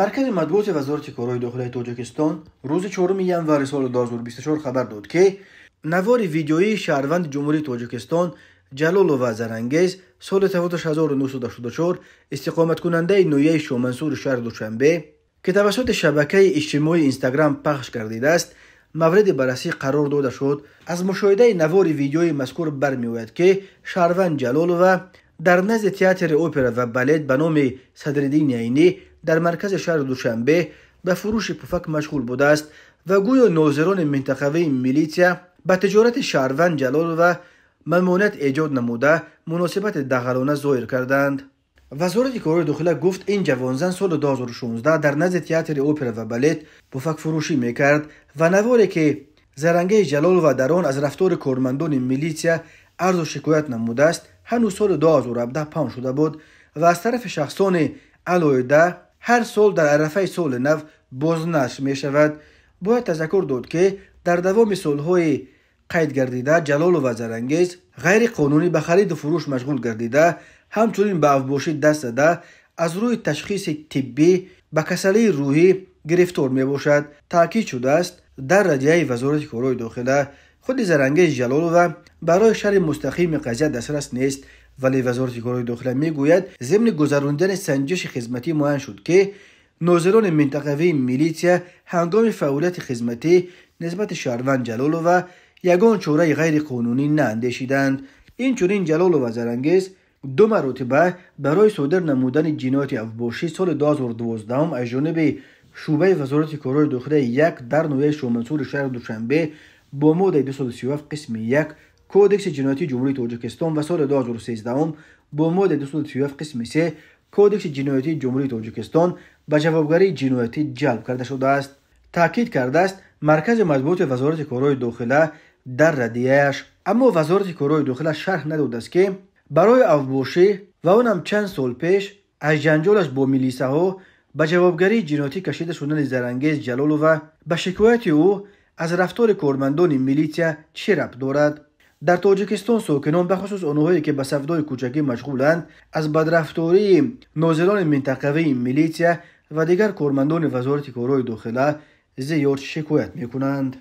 مرکز مطبوعات وزارت کارهای داخلی تاجیکستان روز 4 ینور سال 2024 خبر داد که نوار ویدیویی شهروند جمهوری تاجیکستان جلالوف زرانگیز سال تولدش 1984 استقامت کننده نویه شومنسور شهر دوشنبه که توسط شبکه اجتماعی اینستاگرام پخش گردیده است مورد بررسی قرار داده شد. از مشاهده نوار ویدیوی مذکور برمی‌آید که شهروند جلالوف در نزد تئاتر اپرا و بالت به نام صدرالدین عینی در مرکز شهر دوشنبه به فروش پفک مشغول بوده است و گویا ناظران منطقوی میلیتیا به تجارت شهروند جلالوف ممانعت ایجاد نموده مناسبت دغلانه ظاهر کردند. وزارت کارهای داخلی گفت این جوانزن سال 2016 در نزد تئاتر اپرا و بالت پفک فروشی میکرد و نواری که زرانگیز جلالوف در آن از رفتار کارمندان میلیتیا عرض و شکایت نموده است هنوز سال 2017 پخش شده بود و از طرف شخصان علایده هر سال در عرفه سال نو بازنشر می شود. باید تذکر داد که در دوام سالهای قید گردیده جلالوف زرانگیز غیر قانونی به خرید و فروش مشغول گردیده همچنین به افباشی دست زده از روی تشخیص طبی به کسلی روحی گرفتار می باشد. تاکید شده است در ردیه وزارت کارهای داخلی خود زرانگیز جلالوف برای شرح مستقیم قضیه دسترس نیست، ولی وزارت کارهای داخلی میگوید ضمن گذراندن سنجش خدمتی معین شد که ناظران منطقوی میلیتیا هنگام فعالیت خدمتی نسبت شهروند جلالوف یگان چاره غیر قانونی ناندیشیدند. اینچنین جلالوف زرانگیز 2 مرتبه برای صادر نمودن جنایت افباشی سال 2012 از جانب شعبه وزارت کارهای داخلی 1 در نویه شومنسور شهر دوشنبه با ماده 237 قسم 1 کودکس جنایتی جمهوری تاجیکستان و سال 2013 با ماده 237 قسم 3 کودکس جنایتی جمهوری تاجیکستان به جوابگری جنایتی جلب کرده شده است. تاکید کرده است مرکز مطبوعات وزارت کارهای داخلی در ردیه‌اش. اما وزارت کارهای داخلی شرح نداده است که برای افباشی و اونم چند سال پیش از جنجالش با میلیسه ها به جوابگری جنایتی کشیده شدن زرانگیز جلالوف به شکایت او از رفتار کارمندان میلیتیا چه ربط دارد. در تاجیکستان ساکنان به خصوص آنهایی که به سودای کوچکی مشغولند از بدرفتاری ناظران منطقوی میلیتیا و دیگر کارمندان وزارت کارهای داخلی زیاد شکایت میکنند.